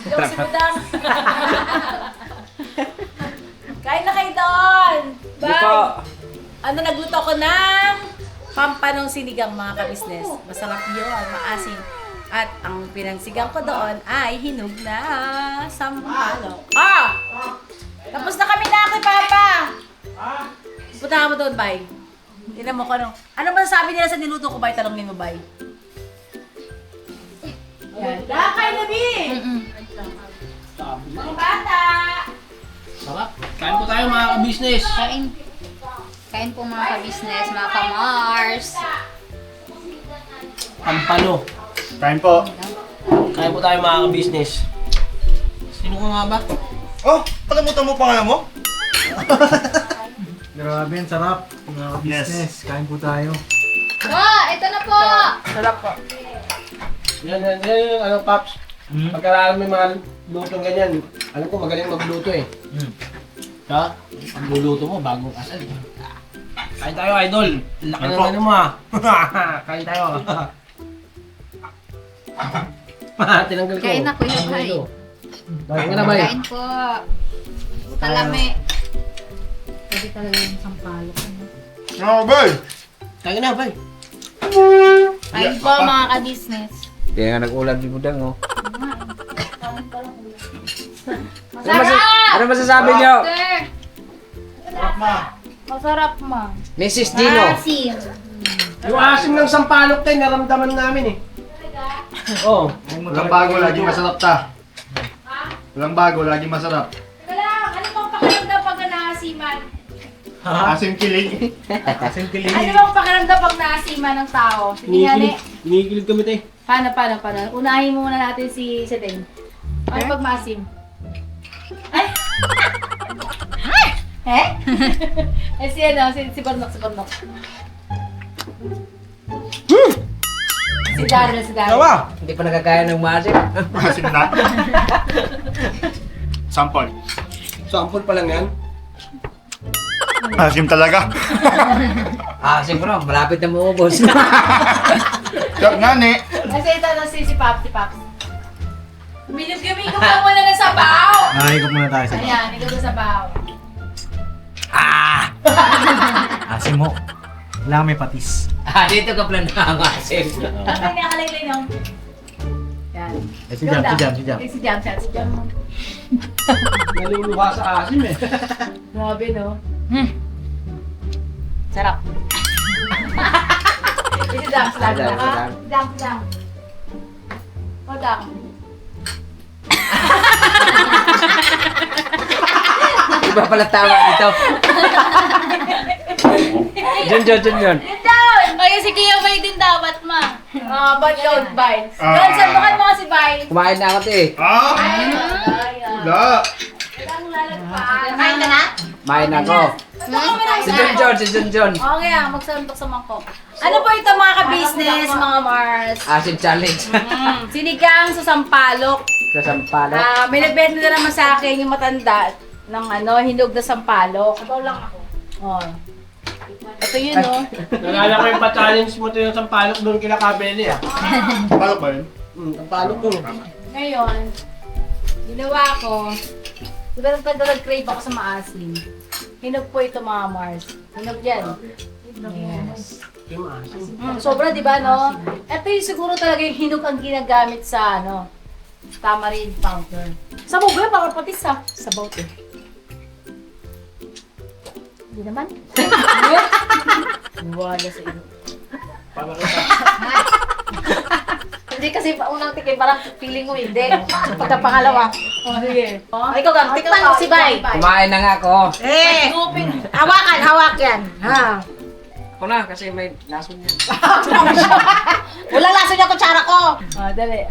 Yung sinudang. Kain na kayo doon. Bye. Ano, nagluto ko ng pampanong sinigang mga kabisnes. Masarap yun, maasim. At ang pinangsigang ko doon ay hinog na sampalok. Ah! Tapos na kami na kay Papa! Punta mo doon, Bay. Tignan mo ko ano. Ano ba sabi nila sa niluto ko, Bay? Talongin mo, Bay. Yan. Kain na, Bi! Mga bata! Sarap. Kain po tayo mga ka-business. Kain po mga ka-business, mga ka-Mars. Pampano. Kain po. Kain po tayo mga ka-business. Sino ka nga ba? Oh, palimutan mo pangalan mo? Grabe, ang sarap. Mga business, kain po tayo. Ito na po! Sarap po. Yan, ano, Paps. Pagkaraan mo yung mga lutong ganyan, alam ko magaling magluto eh. Ha? Ang luluto mo, bagong kasal. Kain tayo, idol. Laki Ano ng po? ano mo ah. Kain tayo. Tinanggal ko. Kain na, Kuya Bay. Kain ka na, Bay. Kain po. Kalami. Pwede talaga yung sampalok. Oh, boy! Kain ka na, Bay. Kain po mga ka-business. Kaya nga nag-ulam si Budang, oh. Masarap! Ano masasabi niyo? Sir! Masarap ma. Mrs. Dino. Asim. Yung asim ng sampalok tayo, naramdaman namin eh. Oo. Walang bago, laging masarap ta. Walang bago, laging masarap. Teka lang, ano bang pakiramdam pag naasiman? Asim kilig. Ano bang pakiramdam pag naasiman ng tao? Sige nga, ne. Kinikilig kami tayo. Paano? Unahin muna natin si Seteng. Ano pag maasim? Ay! Eh? Si Barnok. Si Daryl. Hindi pa nagkakaya ng masip. Asim na. Sample. Sample pa lang yan. Asim talaga. Siguro, malapit na maubos. Yak nga ni. Kasi ito si Paps. Gabi ko pa muna ng sabaw! Nakahigop muna tayo sa Ayan, ikaw sa sabaw. asim mo. Kailangan may patis. Dito ka plan na ang asim. Ay, nakalaylay nung. Yan. Si Jam. Si Jam. Naluluha sa asim eh. Grabe, no? Sarap. Si Jam, lagi na ka. Jam. O, Jam. Iba pala tama dito. Jun. Down! Kaya si Kuya Bay din dapat ma. Ba't yun, Bay? Doon, sandukan mo kasi, Bay. Kumain na ako, eh. Ah! Ayan. Wala. Ilang lalagpaan. Kain ka na? Kumain ako. Si Junjun. Okay, magsandok sa mangkok. Ano po ito mga ka-business, mga Mars? Asim challenge. Sinigang sa sampalok. Sa sampalo. May nagbenta na naman sa akin yung matanda ng hinog na sampalok. Sabaw lang ako. Oh. Ito yun, no? Nalala ko yung pa-challenge mo ito yung sampalok doon kila Kabeli ah. Balok ba yun? Sampalok doon. Ngayon, ginawa ko, diba nag-crave ako sa maasim? Hinog po ito mga Mars. Hinog yan. Yes. Yung asim. Sobra, di ba, no? Ito yung siguro talaga yung hinog ang ginagamit sa, tamarind powder. Sabaw ba? Baka patis, ha? Sabaw to. Hindi naman. Wala sa iyo. Hindi kasi unang tikim, parang feeling mo hindi. Pagka pangalawa. Oh, sige. Ikaw gang, tikman mo si Bay. Kumain na nga ako. Hawak yan. Ha? Ako na, kasi may lason yan. Walang laso niya kutsara ko. Dali.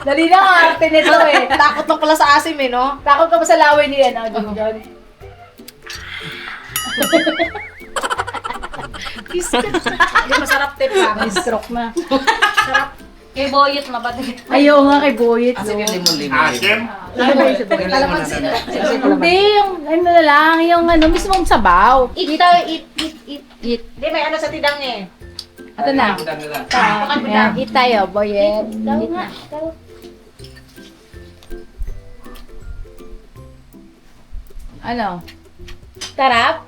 Dali na nga, arte nito eh. Takot lang pala sa asim eh, no? Takot ka ba sa laway niya, no? John? Hindi masarap tip pa. Stroke na. Kay Boyet mabati. Ayaw nga kay Boyet. Asim yung limon-limon. Asim? Kalamansi na. Hindi, yung ano na lang, yung mismong sabaw. Eat tayo, eat. Hindi, may ano sa tidang eh. Ito na. Ayan, eat tayo, boyet. Eat na. Ano? Tarap?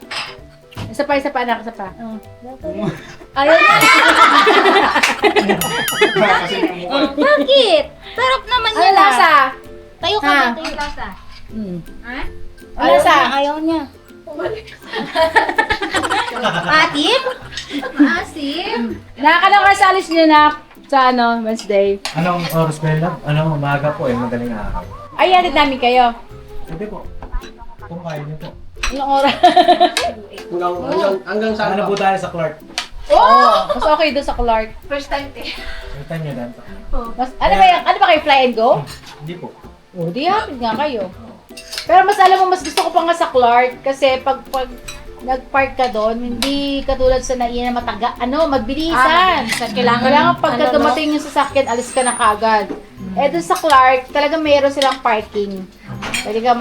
Isa pa, anak, isa pa. Ayaw na. Bakit? Sarap naman Ano yan. lasa? Tayo ka Ha? ba? Tayo lasa. Hmm. Ha? Ano lasa? Ayaw niya. Atim? Maasim? Nakakalang kasalis niyo na sa ano, Wednesday. Anong oras ba yun, love? Ano, umaga po eh, madaling araw. Ay, hatid namin kayo. Pwede po. Kung kaya niyo po. Ilang oras? Hanggang saan Ano ba? po tayo sa Clark? Oo! Mas okay doon sa Clark. First time eh. Kita niyo dan. Ano ba yan? Ano ba kayo, fly and go? Hindi po. Oh, di hatid nga kayo. Pero mas alam mo, mas gusto ko pa nga sa Clark kasi pag nag-park ka doon, hindi katulad sa naiya na magbilisan. Kailangan pagka dumating yung sasakyan, alis ka na kagad. Eh doon sa Clark, talaga mayroon silang parking. Pwede ka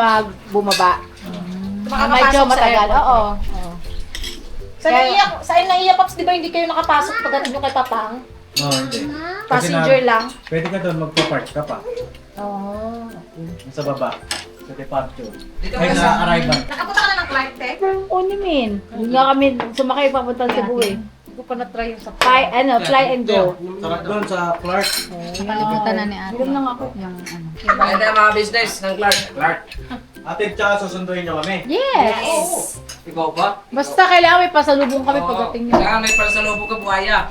bumaba. Medyo matagal. Oo. Sa Naiya Pops, di ba hindi kayo nakapasok pagdating nyo kay Papang? Oo, hindi. Passenger lang. Pwede ka doon magpa-park ka pa. Oo. Sa baba. Sa departure. Dito Ay, ka sa arrival. Nakapunta ka na ng Clark Tech? Oo naman. Hindi nga kami sumakay papunta sa Cebu eh. Hindi ko pa na-try yung sa Fly and go. Sarap doon sa Clark. Nakalimutan na ni ate. Ilan lang ako. Yung ano. Kaya tayo mga business ng Clark. Clark. Ate, tsaka susunduin niyo kami. Yes! Ikaw ba? Basta kailangan may pasalubong kami pagdating nyo. Kaya may pasalubong ka buhaya.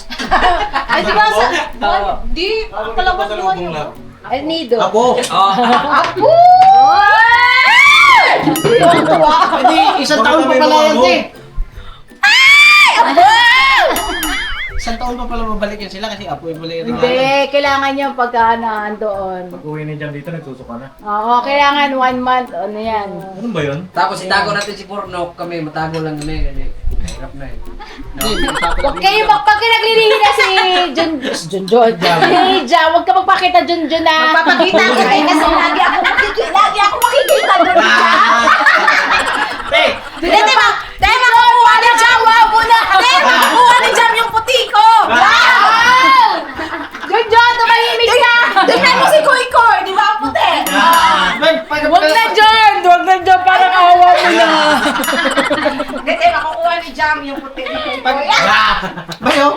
Ay, di ba sa... Oo. Di, ang kalabas mo yun. El Nido. Apo! Oo. Hindi, isang taon pa pala yan, te. Isang taon pa pala mabalik yan sila kasi apoy pala yung regalo. Hindi, kailangan nyo pagka nandoon. Pag uwi ni Jam dito, nagsusuka na. Oo, kailangan 1 month. Ano yan? Ano ba yun? Tapos itago natin si Purnok kami. Matago lang kami. Kasi mahirap na eh. Huwag kayo pagka naglilihi na si Junjun. Si Ja, huwag ka magpakita Junjun na. Magpapakita ka eh, kasi lagi ako makikita doon. Hindi ba? Dahil makukuha ni Jam, wow muna. Dahil makukuha ni Jam yung puti ko. Wow! Junjun, tumahimik ka. Tingnan mo si Koy Koy, di ba ang puti? Huwag na John! Huwag na John, parang awa mo na. Hindi, makukuha ni Jam yung puti ni Koy Koy. Bayo,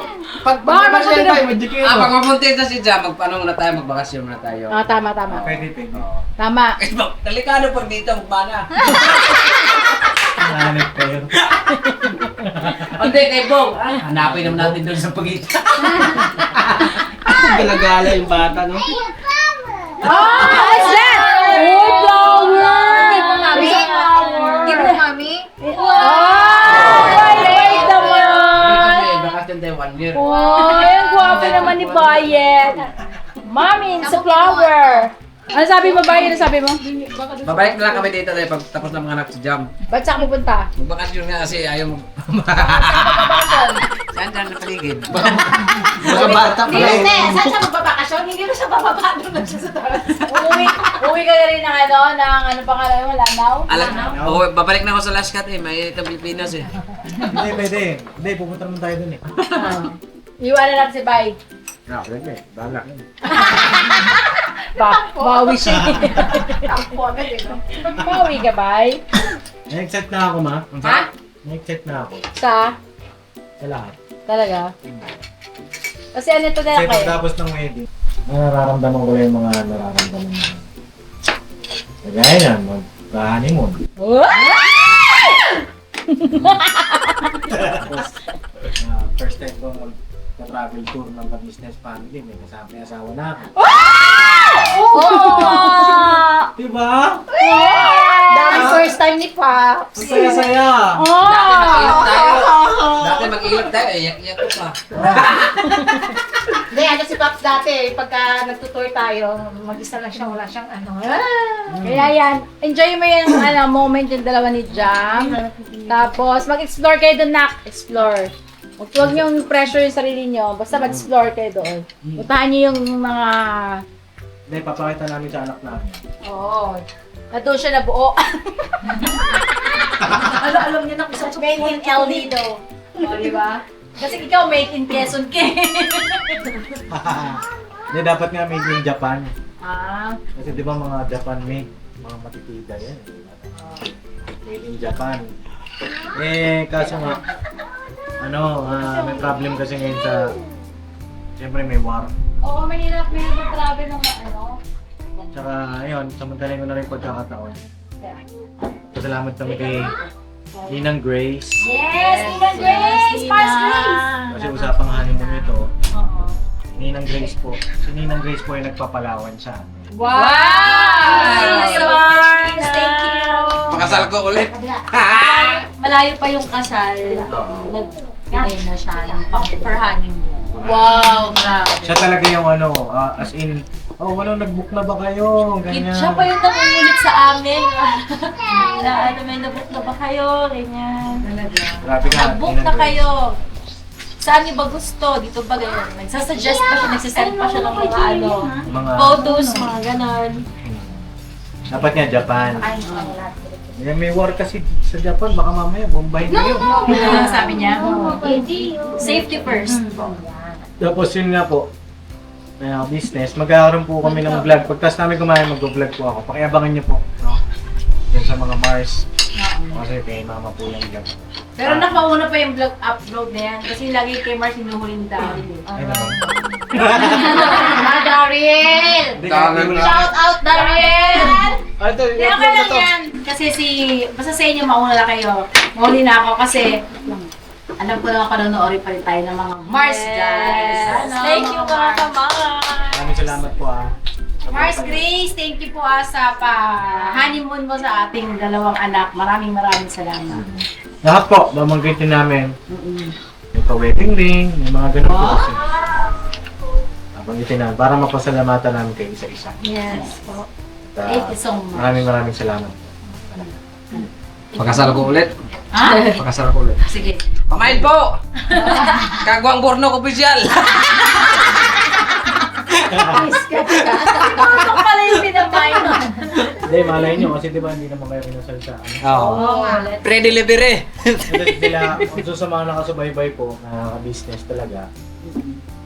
pag Bakit magbabasyan mabuti na- tayo, medyo kayo. Pag mapunti na si Jam, magpaano muna tayo, magbakasyon muna tayo. Ah, tama. Pwede, pwede. Tama. Delikado pag dito, magpana. Nanip pa yun. Hindi, kay Bong. Hanapin naman natin doon sa pagitan. Galagala yung bata, no? Oh, what's that? Oh, flower! Give mo, mami. Give mo, mami. Oh, wait naman. Bakasyon tayo 1 year. Oh, ang gwapo naman ni Bayet. Mami, it's a flower. Ano sabi mo, Bayet? Ano sabi mo? Babalik na lang kami dito dahil pag tapos na mga anak si Jam. Ba't saan ka pupunta? Magbakasyon nga kasi ayaw mo. Saan dyan sa paligid? Mga bata pa. Saan siya magbabakasyon? Hindi na siya bababa doon lang siya sa taas. Uwi ka na rin ng ano pangalan mo, Lanao? Oo, babalik na ako sa last cut eh. May itong Pilipinas eh. Hindi, pwede. Hindi, pupunta naman tayo dun eh. Iwanan natin si Bay. Pwede. Bahala. Bawi siya. Takbo agad eh. no? Bawi ka, Bay. Na-excite na ako, ma. Ha? Na-excite na ako. Sa? Sa lahat. Talaga? Kasi ano ito na Kasi kayo? pagtapos ng wedding, nararamdaman ko yung mga nararamdaman mo. Kagaya yan, mag-honeymoon. Tapos, first time ko mag-travel tour ng ka-business family, may kasama yung asawa na ako. Diba? Dami first time ni Pops. Ang saya-saya! Dati mag-ilap tayo. Iyak-iyak ko pa. Hindi, ano si Pops dati, pagka nagtutour tayo, mag-isa lang siya, wala siyang ano. Kaya yan, enjoy mo yung moment yung dalawa ni Jam. Tapos, mag-explore kayo doon, nak. Explore. Huwag niyong pressure yung sarili niyo. Basta mag-explore kayo doon. Puntahan niyo yung mga... Hindi, papakita namin sa anak namin. Oo. Doon siya nabuo. Alam niyo na kung saan siya Made in El Nido. O, di ba? Kasi ikaw made in Quezon ka. Hindi, dapat nga made in Japan. Ah, Kasi di ba mga Japan made, mga matitida yan. Made in Japan. Kaso nga, may problem kasi ngayon sa, siyempre may war. oo, mahirap mag-travel ng ano. Tsaka, ayun, samantalin ko na rin pagkakataon. Pasalamat kami kay Ninang Grace. Yes, Ninang Grace! Mars Grace! Kasi usapang honeymoon nito, Oo. Ninang Grace po. Si Ninang Grace po ay nagpapalawan sa amin. Wow! Yes, Mars! Thank you! Pakasal ko ulit. Malayo pa yung kasal. Nag-pinay na siya ng for honeymoon. Wow! Grabe. Siya talaga yung as in, nag-book na ba kayo? Ganyan. Siya pa yung nangungulit sa amin. May nabook na ba kayo? Ganyan. Grabe ka. Nag-book na kayo. Saan niyo ba gusto? Dito ba ganyan? Nagsasuggest pa siya, nagsisend pa siya ng mga photos, mga ganon. Dapat nga Japan. May war kasi sa Japan, baka mamaya bombahin kayo. Ano sabi niya? Safety first. Tapos yun nga po, business, magkakaroon po kami ng vlog. Pagtas namin kumain, mag-vlog po ako. Pakiabangan niyo po. No? Yan sa mga Mars. Kasi kay mama po yung vlog. Pero nakauna pa yung vlog upload na yan. Kasi lagi kay Mars hinuhuli ni Daryl. Ay naman. Daryl! Shout out, Daryl! Ito, Hindi, okay lang yan. Kasi basta sa inyo mauna na kayo. Mahuli na ako kasi alam ko naman panonoorin pa rin tayo ng mga Mars guys. Thank you mga ka-Mars! Maraming salamat po Mars Grace, thank you po sa honeymoon mo sa ating dalawang anak. Maraming salamat. Lahat po, mamanggitin namin. May pa-wedding ring, may mga ganun po kasi. Mamanggitin namin para mapasalamatan namin kayo isa-isa. Yes po. At, Thank you so much. maraming salamat. Pakasal ko ulit. Ha? Pakasal ko ulit. Sige. Pamain po! Kagwang Bornok Official! Ito pala yung pinamain. Hindi, malay nyo kasi diba hindi naman kayo pinasalsaan. Oo. Pre-delivery. Kasi sila, kung sa mga nakasubaybay po, business talaga,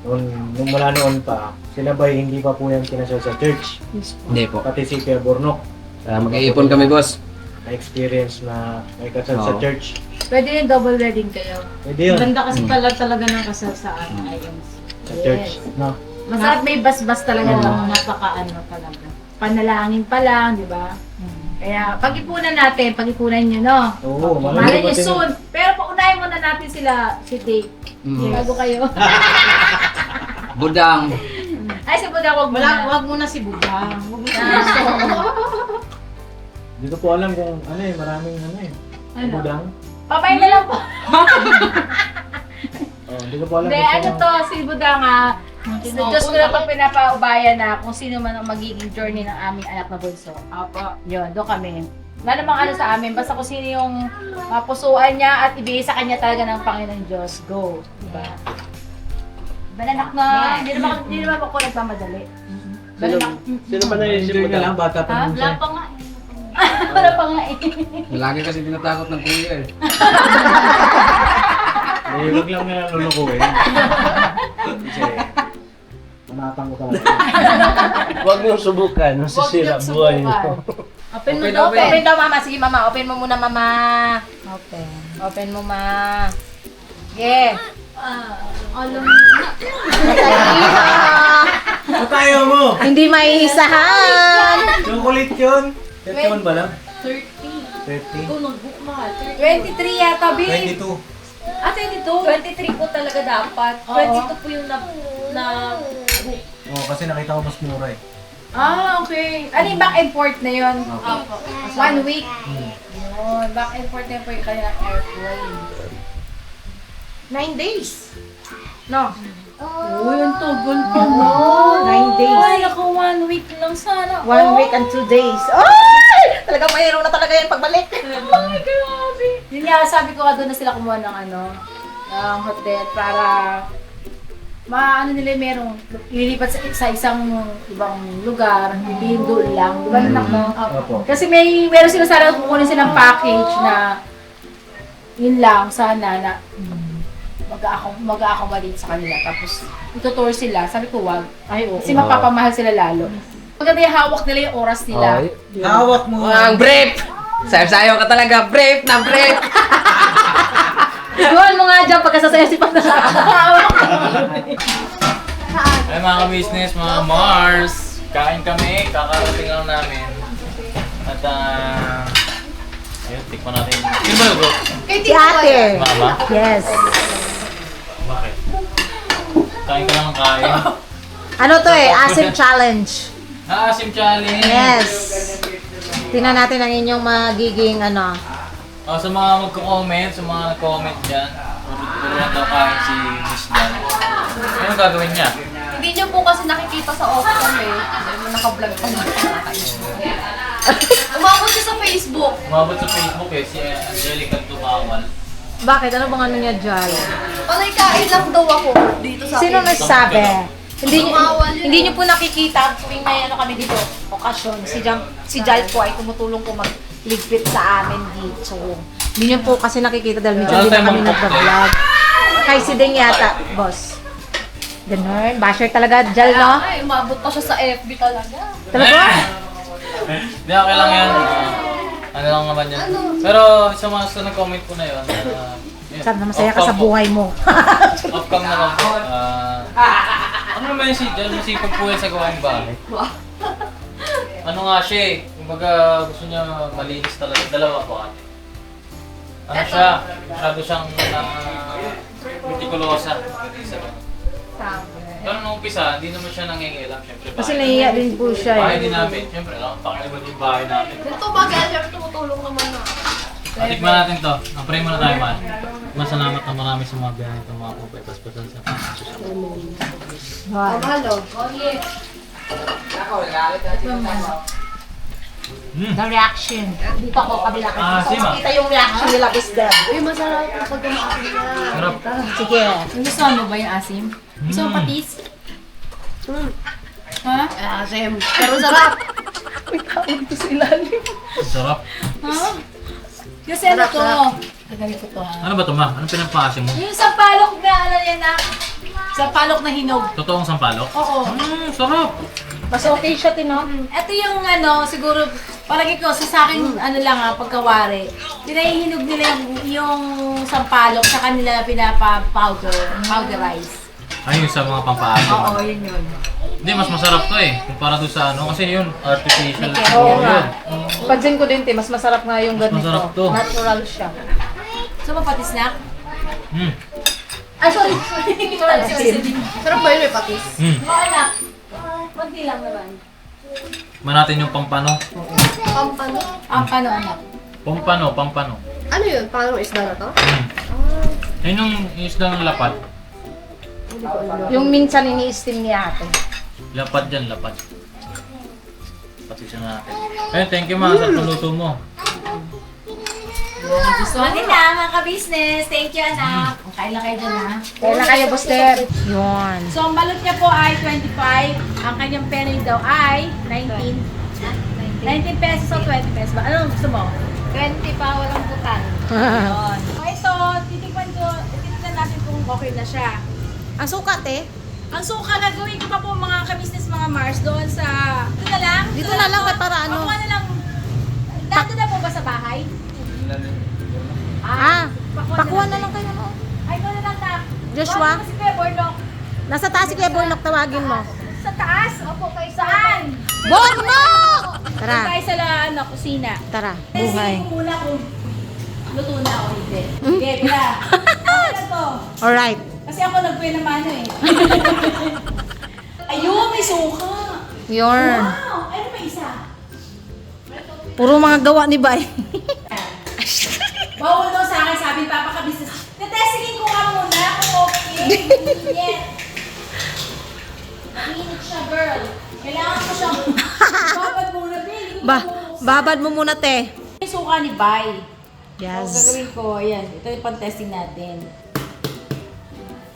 nung mula noon pa, sila ba hindi pa po yung kinasal sa church? Hindi po. Pati si Kuya Bornok, Mag-iipon kami, boss. na-experience na may kasal sa Oo. church. Pwede yung double wedding kayo. Pwede yun, Ganda kasi pala talaga ng kasal sa IMC. sa church. No? Masarap may bas-bas talaga ng napaka-ano talaga. Panalangin pa lang, di ba? Kaya pag-ipunan natin, pag-ipunan nyo, no? Oo, Malay nyo pati- soon. Pero paunahin muna natin sila, si Dave. Bago kayo. Budang. Ay, si Budang, wag muna si Budang. Wag muna Hindi ko po alam kung maraming Ano? budang. Papay na lang po. Hindi ko po alam Hindi, kung ano sino. to, si Budang Sa Diyos ko na pag pinapaubayan na kung sino man ang magiging journey ng aming anak na bunso. Apo. Yun, doon kami. Wala namang ano sa amin, basta kung sino yung mapusuan niya at ibigay sa kanya talaga ng Panginoon Diyos. Go. Diba? Bananak na, hindi naman ako nagmamadali. Bananak. Sino ba naisip mo Enjoy na lang, bata pa nun siya. Wala pa nga. Wala pa nga eh. Lagi kasi tinatakot ng kuya eh. Huwag lang na lulukuhin. Kasi, manatang ko talaga. Huwag niyong subukan, masisira buhay niyo. Open mo Open, to. open. Open daw, mama. Sige, mama. Open mo muna, mama. Open. Open mo, ma. Yeah. Alam Matayo mo! Hindi may isahan. Chocolate yun! 31 ba lang? 30. 30? Nag-book mahal. 23 yata, babe. 22. Ah, 22? 23 po talaga dapat. 22 po yung na-book. Oo, kasi nakita ko mas mura eh. Ah, okay. Ano yung back and forth na yun? Opo. 1 week. Yun, back and forth na yun po yung kanilang airplane. 9 days. No. Oh, yung tugon po. 9 days. Ay, ako 1 week lang sana. 1 week and 2 days. Ay! Talagang mayroon na talaga yan pagbalik. Ay, grabe. Yun nga, sabi ko nga doon na sila kumuha ng ng hotel para maano nila merong ililipat sa isang ibang lugar, hindi yung doon lang. Di ba anak mo? Opo. Kasi meron sila sana kukunin silang package na yun lang sana na mag-accommodate sa kanila. Tapos, itutour sila. Sabi ko, wag. Kasi mapapamahal sila lalo. Maganda yung hawak nila yung oras nila. Hawak mo. Ang brief! Sayo ka talaga, brief na brief! Igual mo nga dyan pagkasasaya si Pata. Ay mga ka-business, mga Mars, kain kami, kakarating lang namin. At ayun, tikman natin. Sino ba yung Si ate. Mama? Yes. Bakit? Kain ka lang ng kain. Ano to Asim challenge. Asim challenge! Yes. Tingnan natin ang inyong magiging Sa mga magko-comment, sa mga nag-comment dyan, turuan daw kain si Miss Dan. Ano gagawin niya? Hindi niyo po kasi nakikita sa off-cam eh. Naka-vlog pa na. Umabot siya sa Facebook. Umabot sa Facebook si Angelica Tumawal. Bakit? Ano bang niya dyan? Panay kain lang daw ako dito sa Sino Facebook. nagsabi? Tumawal yun. Hindi niyo po nakikita tuwing may kami dito, okasyon. Si Jal po ay tumutulong po magligpit sa amin dito. Hindi niyo po kasi nakikita dahil medyo hindi na kami nag-vlog. Kay si Ding yata, boss. Ganun. Basher talaga, Jal, no? Ay, umabot pa siya sa FB talaga. Talaga? Hindi, okay lang yan. Ano lang naman yan. Pero sa mga nag-comment ko na yun, yun, Sana masaya ka sa off-cam po. buhay mo. Off-cam naman po. Ano naman yung si Jan, masipag po yan sa gawaing bahay. Ano nga siya eh, kumbaga gusto niya malinis talaga. Dalawa po ate. Ano siya, masyado siyang meticulosa. Pero nung umpisa, hindi naman siya nangingilam. Siyempre, Kasi nahiya din po siya bahay eh. din namin. Siyempre, alam, pakiliban yung bahay namin. Ito bagal, syempre tumutulong naman na. Tikman natin to. Pray muna tayo, man. Masalamat na marami sa mga biyahe itong mga pagpapaspasan sa pangasusan. Mahalo. The reaction. Dito ako kabila ko. Ah, Sima. Kita yung reaction nila, Mister. Uy, masarap kapag kumakain niya. Sarap. Sige. Gusto mo ba yung asim? Gusto mo patis? Ha? Asim. Pero sarap. Sarap. Ha? Kasi ano to? Gagamit ko to ha. Ano ba ito, ma? Anong pinagpakasin mo? Yung sampalok na ano yan na. Sampalok na hinog. Totoong sampalok? Oo. Sarap. Mas okay siya, Tino. Ito yung ano, siguro, parang ikaw, sa akin, ano lang pagkawari, pinahihinog nila yung sampalok sa kanila powderize. Ay, yung sa mga pampaasim. Oo, yun yun. Hindi, mas masarap to eh. Kumpara doon sa ano, kasi yun, artificial. Oo nga. yun. Pansin ko din, mas masarap nga yung Mas ganito. masarap to. Natural siya. So, mapatis na? Ay, sorry. Sarap ba yun may patis? Oo, anak. Kunti lang naman. Man natin yung pampano. Pampano. Ang paano, anak? Pampano. Ano yun? Paano isda na to? Ayun yung isda ng lapad. Yung minsan ini-steam ni ate. Lapad dyan, lapad. Patisyan natin. Ayun, thank you mga sa luto mo. Gusto nila, mga ka-business. Thank you, anak. Kain lang kayo dyan, ha? Kaya na kayo, Buster. Yun. So, ang balot niya po ay 25. Ang kanyang penny daw ay 19. 19 pesos o 20 pesos ba? Anong gusto mo? 20 pa, walang putan. Yun. So, ito, titignan natin kung okay na siya. Ang sukat Ang suka na gawin ko pa po mga ka-business, mga Mars, doon sa... Dito na lang? Dito na lang, para ano? Pakuha na lang. Dito na po ba sa bahay? Pakuha na lang kayo, no? Ay, doon na lang, tak. Joshua? Bakit mo si Kuya Borlok? Nasa taas si Kuya Bornok, tawagin mo. Sa taas? Opo, kayo saan? Bornok! Doon Tara, tayo sa kusina. tara. Testing Buhay. ko muna kung luto na o hindi. Okay, bila. Okay na to. Alright. Kasi ako nagpuwi ng mano eh. Ayun, may suka. Yun. Wow! Ano may isa? Puro mga gawa ni Bay. Bawal daw sa akin, sabi ni Papa ka-business. Natestingin ko nga muna kung okay. Init. Init siya, girl. Kailangan ko siyang babad muna, Bill. Babad mo muna, te. May suka ni Bay. So, Yes. gagawin ko, ayan. Ito yung pang-testing natin.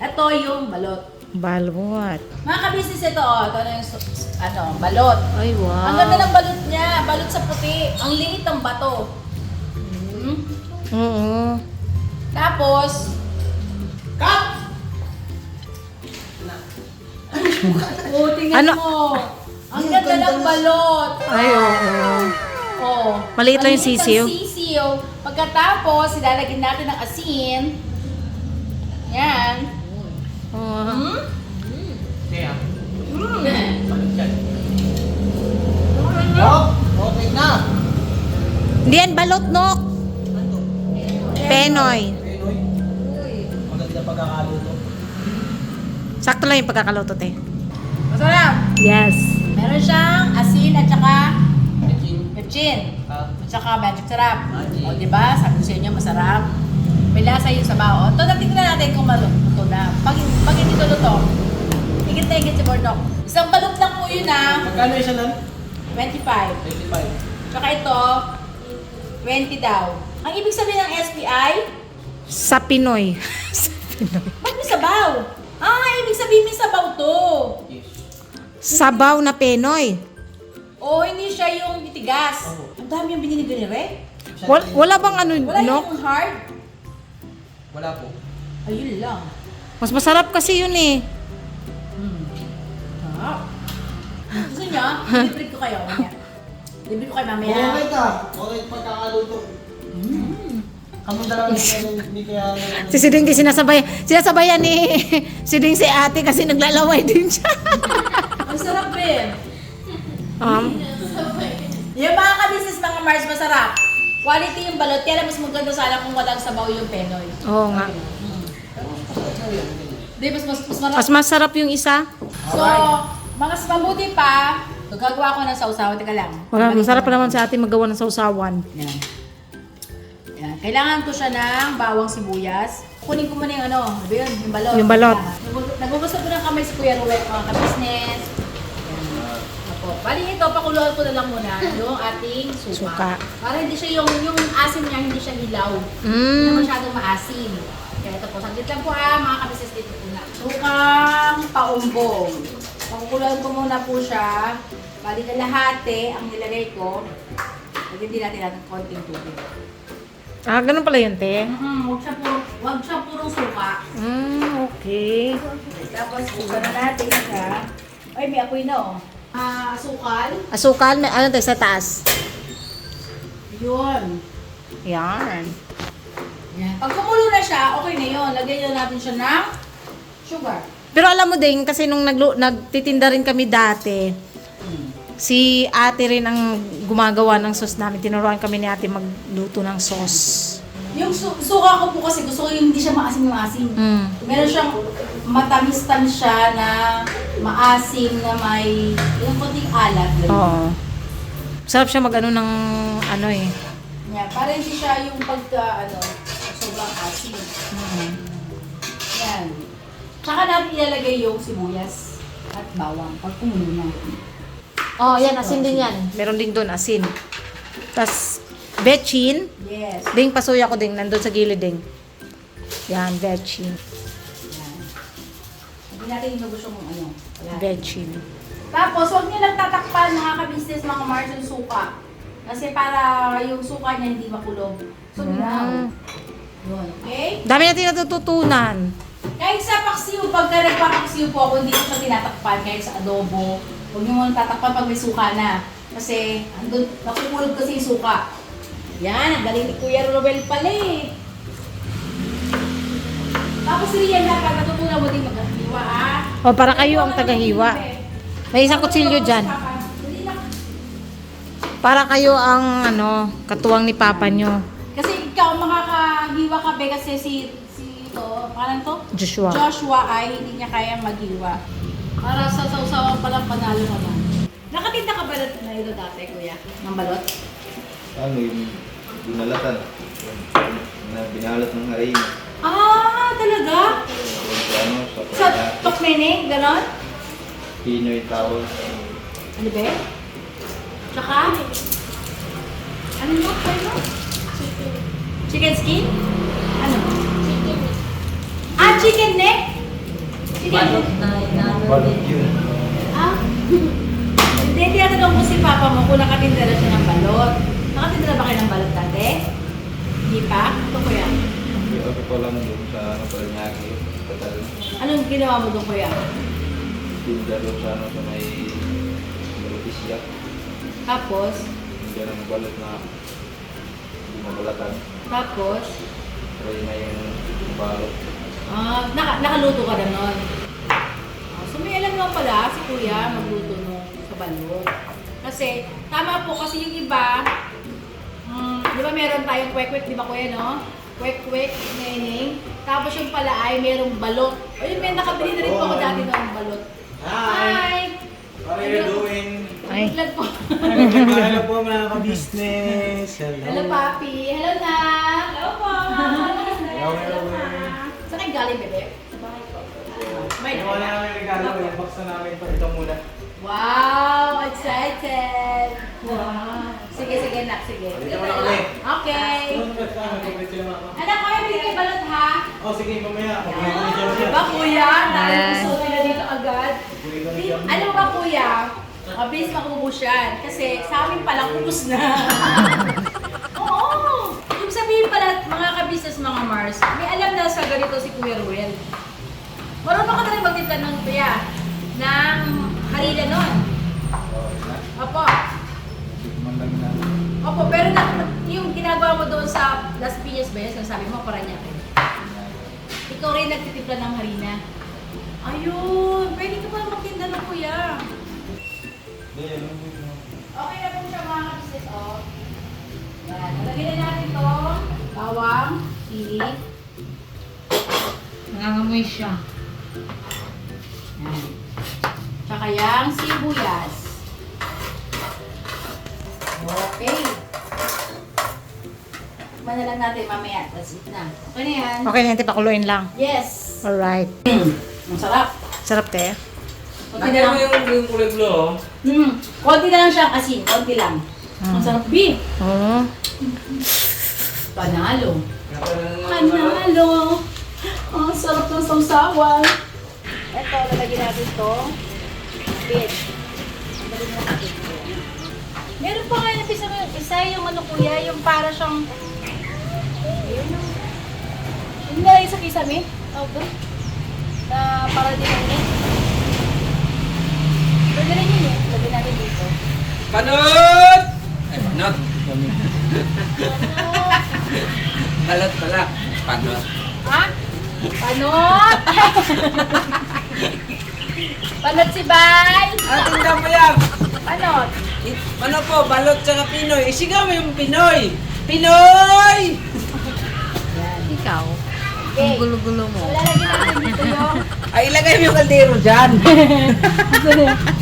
Ito yung balot. Balot. Mga ka-business ito, ito na yung balot. Ay, wow. Ang ganda ng balot niya, balot sa puti. Ang liit ng bato. Oo. Tapos, Oh, tingnan Ano? mo. Ang ganda ng balot. Ay, oo. Oh. Maliit lang yung sisiw. Sisiw. Pagkatapos, ilalagyan natin ng asin. Yan. Oo. Kaya. Mm. Okay na. Hindi yan balot, no? Penoy. Pinoy. Maganda pagkakaluto. Sakto lang yung pagkakaluto, te. Masarap. Yes. Meron siyang asin at saka Pechin. pechin. Ah. At saka magic sarap. Magic. O, diba? Sabi ko sa inyo, masarap. May lasa yung sabaw. Ito, tingnan natin kung maluto na. Pag hindi ito luto, higit na higit si Bordok. Isang balot lang po yun Magkano isa lang? 25. 25. Tsaka ito, 20 daw. Ang ibig sabihin ng SPI, Sa Pinoy. ba't may sabaw? Ibig sabihin may sabaw to. Yes. Sabaw na Penoy. O, hindi siya yung itigas. Ang dami yung binili ni Re. Wala bang ano, Wala no? yung hard. Wala po. Ayun lang. Mas masarap kasi yun eh. Gusto niyo? Libre ko kayo. Mamaya. Libre ko kayo mamaya. Okay ka. Okay pagkakaluto. Kamong dalawa hindi kaya... Si Siding di sinasabayan ni Siding si ate kasi naglalaway din siya. Ang sarap eh. Yung mga kabisnes mga Mars, masarap. Quality yung balot. Kaya mas maganda sana kung walang sabaw yung Penoy. Oo nga. Di, mas marap. Mas masarap yung isa. So, mga mabuti pa, gagawa ko ng sausawan. Teka lang. Wala, masarap pa naman sa ate magawa ng sausawan. Yan. Yan. Kailangan ko siya ng bawang sibuyas. Kunin ko muna yung ano, ano ba yun? Yung balot. Yung balot. Nagugusto ko ng kamay si Kuya Ruel, mga kabisnes. Ako. Bali ito, pakuluan ko na lang muna yung ating suka. Suka. Para hindi siya yung asim niya, hindi siya hilaw. Hindi na masyadong maasim. Kaya ito po, saglit lang po mga kabisnes dito po na. Sukang paumbong. Pakuluan ko muna po siya. Bali kalahati ang nilagay ko. Lagyan din natin ng konting tubig. Ganun pala yun, te. Huwag siya purong suka. Okay. Tapos, buka na natin siya. Ay, may apoy na oh. Asukal. Asukal, may ano tayo sa taas. Yun. Yan. Yan. Pag kumulo na siya, okay na yun. Lagyan na natin siya ng sugar. Pero alam mo din, kasi nung nagtitinda rin kami dati, si ate rin ang gumagawa ng sauce namin. Tinuruan kami ni ate magluto ng sauce. Yung suka ko po kasi gusto ko yung hindi siya maasim-maasim. Meron siyang matamis-tamis siya na maasim na may yung konting alat. Oo. Sarap siya mag-ano ng ano eh. Yeah, para hindi siya yung sobrang asim. Yan. Tsaka natin ilalagay yung sibuyas at bawang pag kumulo na. Oh, yan, asin din yan. Meron din doon, asin. Tapos, bechin. Yes. Ding, pasuya ko din. Nandun sa gilid din. Yan, bechin. Yan. Hindi natin inugusto mong ano. Bechin. Tapos, huwag niyo lang tatakpan mga kabisnes, mga Mars, yung suka. Kasi para yung suka niya hindi makulog. So, yun. Okay? Dami natin natututunan. Kahit sa paksiw, pagka nagpapaksiw po ako, hindi ko siya tinatakpan. Kahit sa adobo, huwag niyo muna tatakpan pag may suka na. Kasi, andun, nakukulog kasi yung suka. Yan, ang galing ni Kuya Ruel pala eh. Tapos Rian, pag natutunan mo din maghiwa O, para kayo ang tagahiwa. May isang kutsilyo dyan. Para kayo ang, katuwang ni papa nyo. Kasi ikaw, makakahiwa ka be kasi si parang to? Joshua. Joshua ay hindi niya kayang maghiwa. Para sa sausawa palang panalo ka na. Nakatinda ka ba na ito dati, kuya? Ng balot? Ano yung binalatan? Na binalat ng harina. Talaga? Ano, Sa tokmeneng, ganon? Pinoy tawag. Ano ba? Tsaka? Ano mo? Chicken skin? Ano? Chicken neck? Chicken neck? Balot yun. Hindi, tinatanong ko si papa mo kung nakatinda na siya ng balot. Nakatinda na ba kayo ng balot dati? Hindi pa? Ito kuya. Ako pa lang doon sa Paranaque. Tatal. Anong ginawa mo doon kuya? tinda doon sa ano, sa may Malupisya. Tapos, Tinda ng balot na hindi mabalatan. tapos, Try na yung balot. nakaluto ka na nun. So may alam naman pala si Kuya magluto nung sa balot. Kasi, tama po kasi yung iba, di ba meron tayong kwek-kwek, di ba Kuya, no? Kwek-kwek, neneng. Tapos yung pala ay merong balot. O yun, may nakabili na rin po ako dati noong balot. Hi! What are you doing? Ay. Vlog po. Hello po mga ka-business. Hello, Papi. Hello, na. Hello po. Hello. Saan kayo galing, bebe? May Yung wala namin regalo, yung box na namin ito. Ito muna. Wow! Excited! Wow! Sige, nak. Sige. Dito muna kami. Okay. Mag-greet sila mga Anak, kaya bili kayo balot, ha? Oh, sige, mamaya. Diba, Kuya? Nakagusto nila dito agad. Alam mo ba, Kuya? Mabilis makubos yan. Kasi sa amin palang ubos na. Oo! Ibig sabihin pala, mga ka-business, mga Mars, may alam na sa ganito si Kuya Ruel. Marunong ka na rin magtimpla ng Kuya, ng harina nun. Opo. Opo, pero yung ginagawa mo doon sa Las Piñas ba yun? Sabi mo, para niya kayo. Ikaw rin nagtitimpla ng harina. Ayun! Pwede ka pala magtinda ng Kuya. Okay na po siya mga ka-business, oh. Yan. Nalagyan na natin ito. Bawang, sili. Nangangamoy siya. Yan. Tsaka yung sibuyas. Okay. Tikman na lang natin mamaya. That's it na. Okay na yan. Okay na yan, pakuluin lang. Yes. Alright. Ang sarap. Sarap, te. Konti na lang. yung kulay blue, oh. Konti na lang siyang asin. Konti lang. Ang sarap, B. Oo. Panalo. Panalo. Ang sarap ng sausawan. Ito, lalagyan natin ito. Bit. Meron pa nga isa yung ano Kuya, yung para siyang yung nilagay sa kisame. Tawag doon. Na para din ang net. Pwede rin yun eh. Lagyan natin dito. Panot! Ay, panot. Balot pala. Panot. Ha? Panot! Panot si Bay! Tingnan mo yan. Panot! Ano po, balot tsaka Pinoy. Isigaw mo yung Pinoy. Pinoy! Ikaw. Okay. Gulo-gulo mo. Lalagyan natin dito yung Ay, ilagay mo yung kaldero dyan.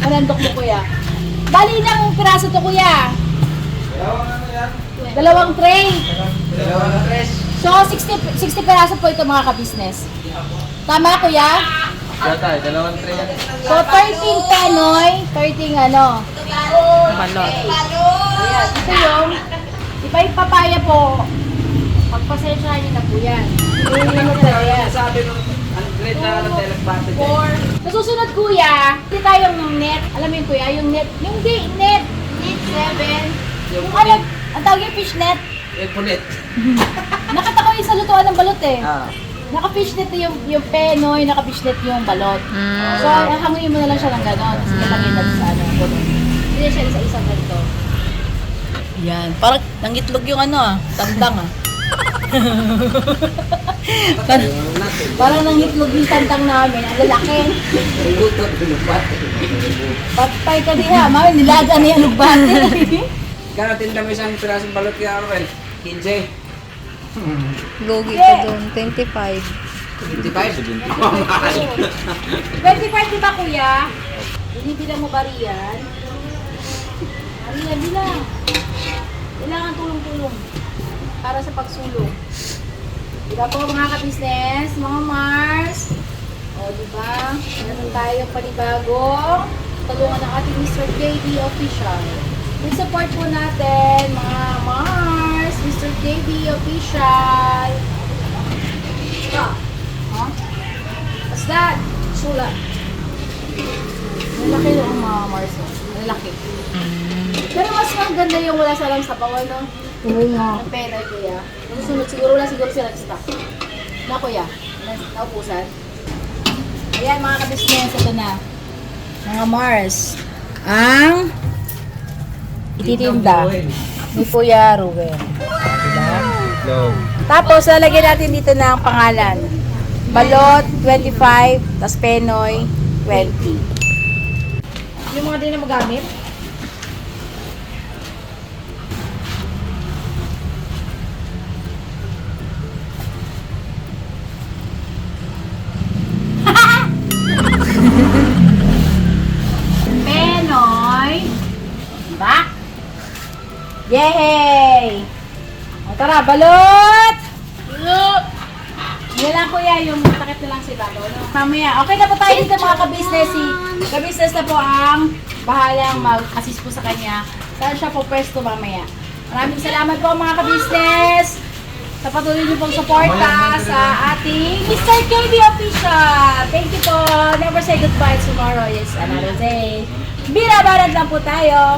manandok mo Kuya. Bali ng piraso to Kuya. Dalawang tray. Dalawang tres. So 60 piraso po ito mga ka-business. Tama Kuya? Tatay, dalawang tray yan. So 13 penoy, 13 ano. Balot. Ayan, ito yung iba yung papaya po. Pagpasensyahan niyo na po yan. Hindi mo talaga yan. Sabi mo, ang great na telepato dyan. 4. Sa susunod kuya, hindi tayong net. Alam mo yun kuya, yung net. Yung di, net. Net 7. Yung ano, ang tawag yung fish net. Yung punit. Nakita ko yung sa lutuan ng balot eh. Ah. Naka-fish net yung penoy, naka-fish net yung balot. So, hanguin mo na lang siya ng gano'n. Tapos nilagay natin sa ano. Hindi na siya isa-isang ganito. Yan. Parang nangitlog yung ano ah. Tandang ah. Parang nangitlog yung tandang namin. Ang lalaki. Butot, binubat. Patay ka din ha. Mami, nilaga na yung lugbate. Kaya tinda mo isang pirasong balot kaya Arwel. 15. Lugi ka doon, 25. 25. 25 di ba kuya? Binibilang mo ba riyan? Riyan, bilang. Kailangan tulong-tulong para sa pagsulong. Diba po mga ka-business, mga Mars? O diba? Meron tayong panibagong tulungan ng ating Mr. JB Official. Please support po natin mga Mars, Mr. JB Official. Stop. Huh? What's that? Sulat. Malaki yung mga Mars. Malaki. Pero mas maganda yung wala salang sa bawal, no? Oo nga. Ang pera, kuya. Susunod, siguro sila nag-stock. Na, kuya. Naupusan. Ayan, mga ka-business, ito na. mga Mars, ang ititinda ni Kuya Ruben. Diba? Tapos, lalagyan natin dito ng pangalan. Balot, 25, tas Penoy, 20. Yung mga din na magamit. Penoy, diba? Yay! O tara, balot! Balot! Yan lang kuya, yung takip na lang si Bago. No? Mamaya, okay na po tayo dito mga ka-business. Si ka-business na po ang bahalang mag-assist po sa kanya. Saan siya po pwesto mamaya. Maraming salamat po mga ka-business sa patuloy niyo pong suporta sa ating Mr. KB Official. Thank you po. Never say goodbye. Tomorrow is another day. Birabaran lang po tayo.